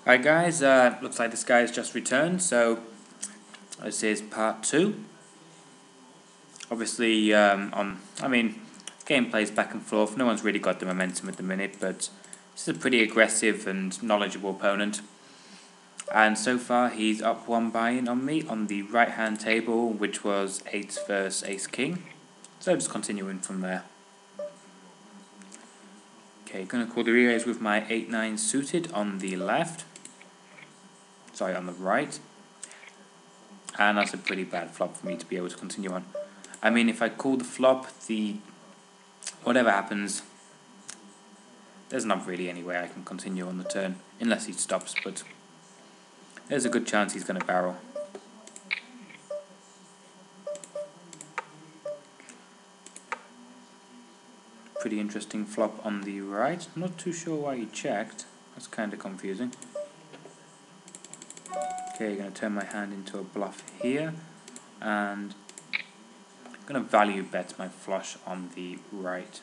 Alright guys, looks like this guy's just returned, so this is part 2. Obviously, gameplay's back and forth, no one's really got the momentum at the minute, but this is a pretty aggressive and knowledgeable opponent. And so far he's up one buy-in on me on the right hand table, which was 8 versus Ace King. So just continuing from there. Okay, gonna call the re-raise with my 8-9 suited on the left. Sorry, on the right. And that's a pretty bad flop for me to be able to continue on. I mean, if I call the flop, whatever happens, there's not really any way I can continue on the turn, unless he stops, but there's a good chance he's going to barrel. Pretty interesting flop on the right. I'm not too sure why he checked. That's kind of confusing. Okay, going to turn my hand into a bluff here, and I'm going to value bet my flush on the right.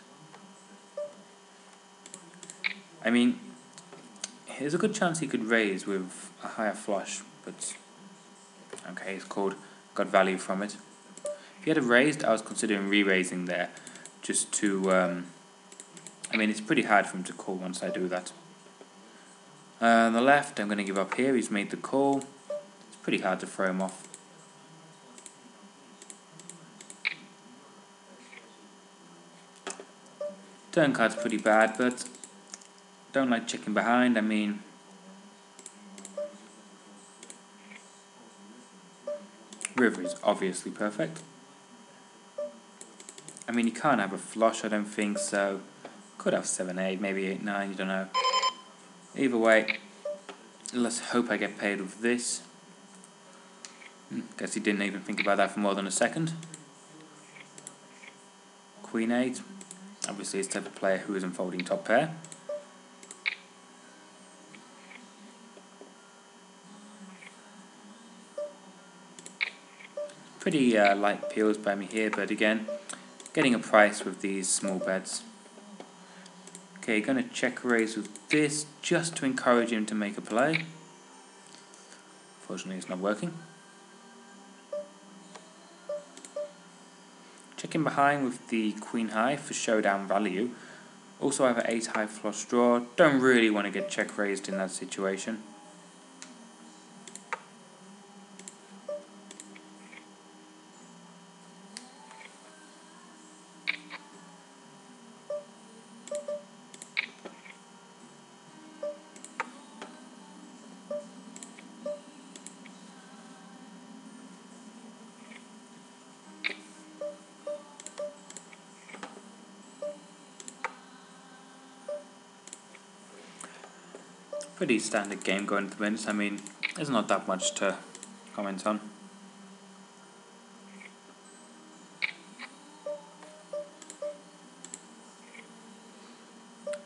I mean, there's a good chance he could raise with a higher flush, but okay, it's called, got value from it. If he had a raised, I was considering re-raising there, just to, I mean, it's pretty hard for him to call once I do that. On the left, I'm going to give up here, he's made the call. It's pretty hard to throw him off. Turn card's pretty bad, but don't like checking behind. I mean, river is obviously perfect. I mean, you can't have a flush, I don't think, so could have 7-8, maybe 8-9, you don't know. Either way, let's hope I get paid with this. Guess he didn't even think about that for more than a second. Queen 8. Obviously, it's the type of player who isn't folding top pair. Pretty light peels by me here, but again, getting a price with these small bets. Okay, gonna check raise with this just to encourage him to make a play. Fortunately, it's not working. Checking behind with the queen high for showdown value. Also, I have an 8 high flush draw. Don't really want to get check raised in that situation. Pretty standard game going at the minute. I mean, there's not that much to comment on.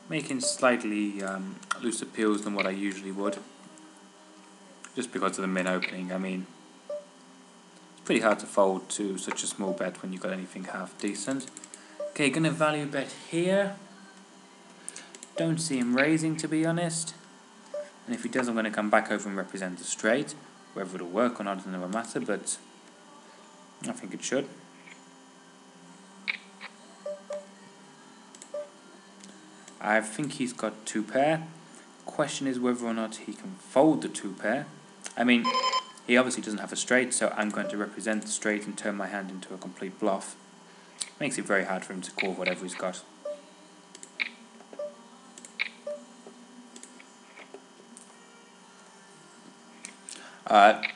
Making slightly looser peels than what I usually would, just because of the min opening. I mean, it's pretty hard to fold to such a small bet when you've got anything half decent. Okay, gonna value bet here. Don't see him raising, to be honest. And if he does, I'm going to come back over and represent the straight. Whether it'll work or not is another matter, but I think it should. I think he's got 2 pair. Question is whether or not he can fold the 2 pair. I mean, he obviously doesn't have a straight, so I'm going to represent the straight and turn my hand into a complete bluff. Makes it very hard for him to call whatever he's got.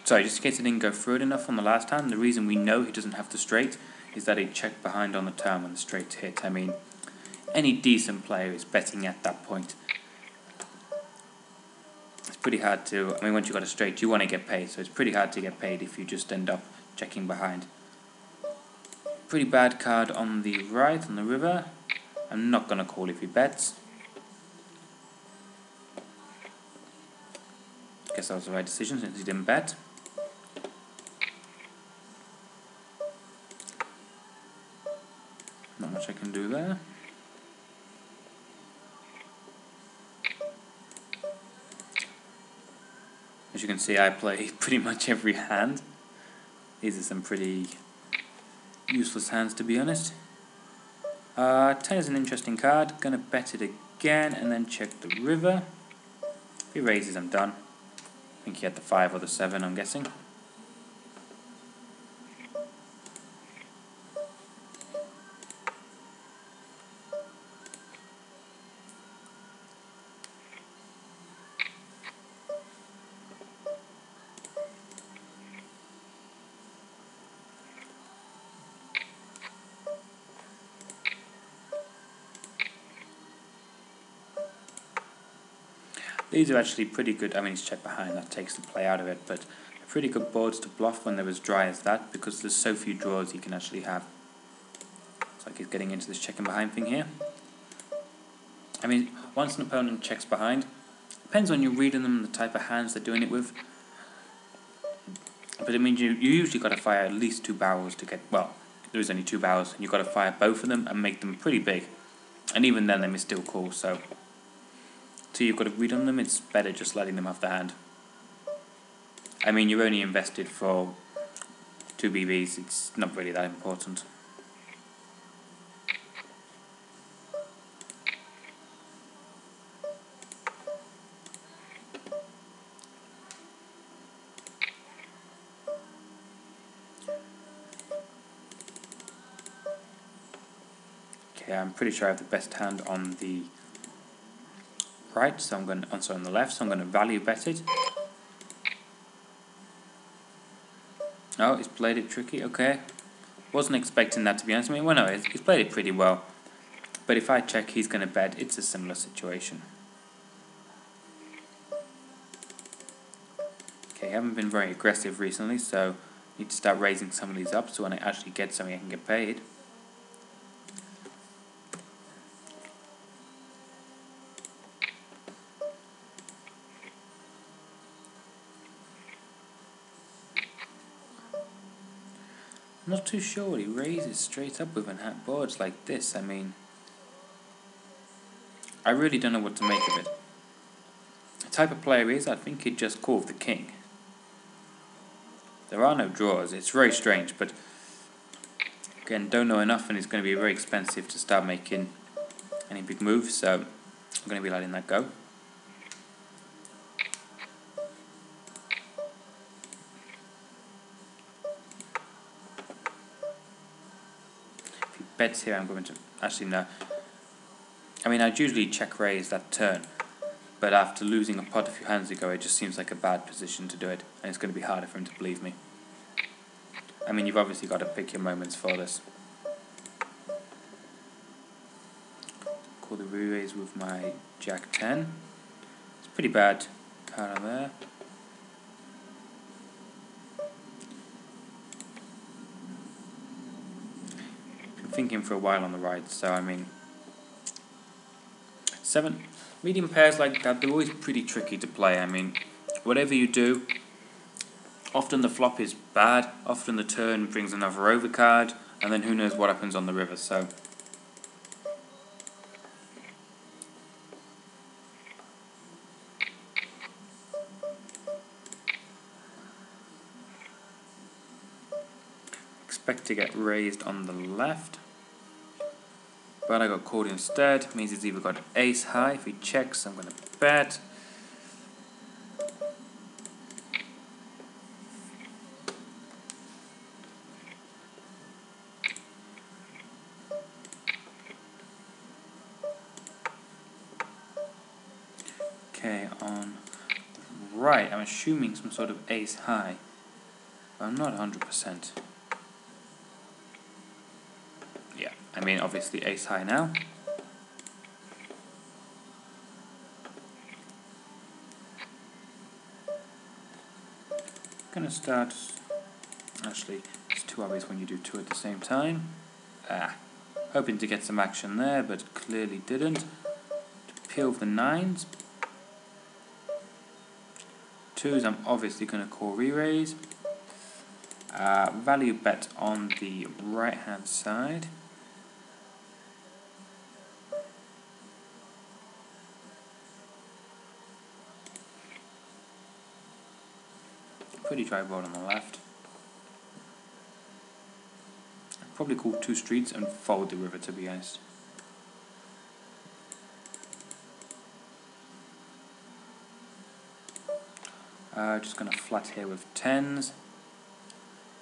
Sorry, just in case I didn't go through it enough on the last hand, the reason we know he doesn't have the straight is that he checked behind on the turn when the straight hit. I mean, any decent player is betting at that point. It's pretty hard to, I mean, once you've got a straight, you want to get paid, so it's pretty hard to get paid if you just end up checking behind. Pretty bad card on the right, on the river. I'm not going to call if he bets. Guess that was the right decision since he didn't bet. Not much I can do there. As you can see, I play pretty much every hand. These are some pretty useless hands, to be honest. 10 is an interesting card. Gonna bet it again and then check the river. If he raises, I'm done. I think he had the 5 or the 7, I'm guessing. These are actually pretty good. I mean, he's checked behind, that takes the play out of it, but they're pretty good boards to bluff when they're as dry as that, because there's so few draws he can actually have. It's like he's getting into this checking behind thing here. I mean, once an opponent checks behind, depends on you reading them and the type of hands they're doing it with. But it means you usually got to fire at least 2 barrels to get, well, there is only 2 barrels, and you've got to fire both of them and make them pretty big. And even then, they may still call, so till you've got to read on them, it's better just letting them have the hand. I mean, you're only invested for 2 BBs, it's not really that important. Okay, I'm pretty sure I have the best hand on the right, so I'm going to, on the left, so I'm going to value bet it. Oh, he's played it tricky, okay. Wasn't expecting that, to be honest. I mean, well, no, he's played it pretty well. But if I check, he's going to bet. It's a similar situation. Okay, I haven't been very aggressive recently, so I need to start raising some of these up so when I actually get something I can get paid. I'm not too sure what he raises straight up with on hat boards like this. I mean, I really don't know what to make of it. The type of player he is, I think he'd just call with the king. There are no draws. It's very strange, but again, don't know enough, and it's going to be very expensive to start making any big moves, so I'm going to be letting that go. If he bets here, I'm going to... Actually, no. I mean, I'd usually check raise that turn, but after losing a pot a few hands ago, it just seems like a bad position to do it, and it's going to be harder for him to believe me. I mean, you've obviously got to pick your moments for this. Call the re-raise with my Jack 10. It's pretty bad card on there. Been thinking for a while on the right, so I mean, 7 medium pairs like that, they're always pretty tricky to play. I mean, whatever you do, often the flop is bad, often the turn brings another overcard, and then who knows what happens on the river, so... Expect to get raised on the left, but I got called instead. Means he's either got ace high. If he checks, I'm going to bet. Okay, on right, I'm assuming some sort of ace high, but I'm not 100%. Yeah, I mean obviously ace high now. Gonna start, actually it's too obvious when you do 2 at the same time. Hoping to get some action there, but clearly didn't. Peel the 9s. 2s I'm obviously going to call re-raise. Value bet on the right hand side. Pretty dry board on the left. Probably call 2 streets and fold the river, to be honest. Just going to flat here with 10s.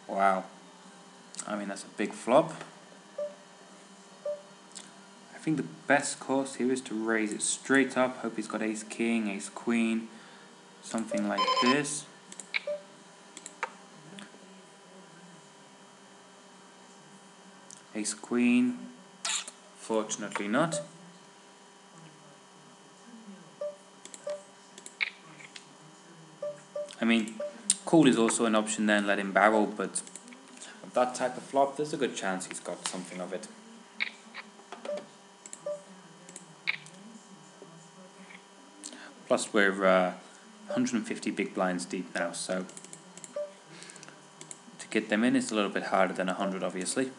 Wow. I mean, that's a big flop. I think the best course here is to raise it straight up. Hope he's got ace king, ace queen, something like this. Ace queen. Fortunately not. I mean, call is also an option then, let him barrel, but with that type of flop, there's a good chance he's got something of it. Plus we're 150 big blinds deep now, so to get them in is a little bit harder than 100, obviously.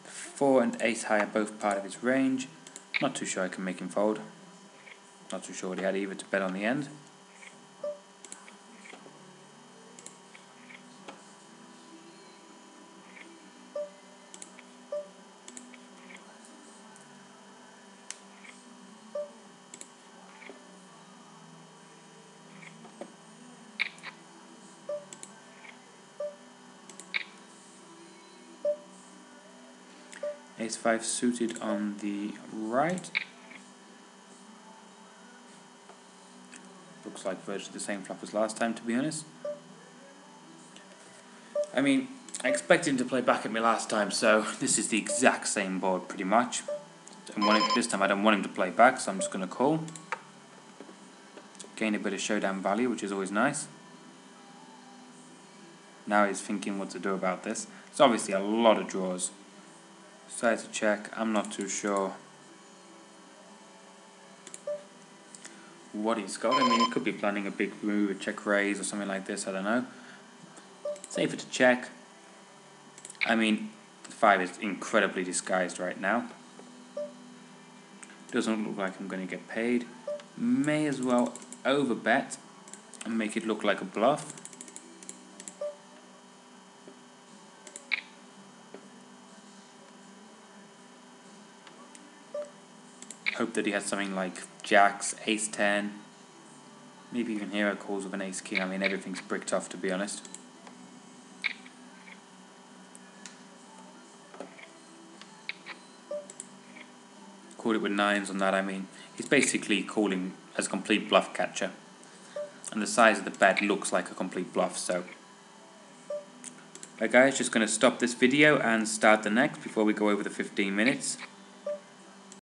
Four and ace high are both part of his range. Not too sure I can make him fold. Not too sure what he had either to bet on the end. Ace 5 suited on the right. Looks like virtually the same flop as last time, to be honest. I mean, I expected him to play back at me last time, so this is the exact same board pretty much. And this time I don't want him to play back, so I'm just going to call. Gain a bit of showdown value, which is always nice. Now he's thinking what to do about this. It's obviously a lot of draws. Decided to check. I'm not too sure what he's got. I mean, he could be planning a big move, a check raise or something like this, I don't know. Safer to check. I mean, the 5 is incredibly disguised right now. Doesn't look like I'm going to get paid. May as well overbet and make it look like a bluff. Hope that he has something like jacks, ace 10, maybe even hero calls with an ace king. I mean, everything's bricked off, to be honest. Called it with 9s on that. I mean, he's basically calling as a complete bluff catcher, and the size of the bet looks like a complete bluff. So right guys, just going to stop this video and start the next before we go over the 15 minutes.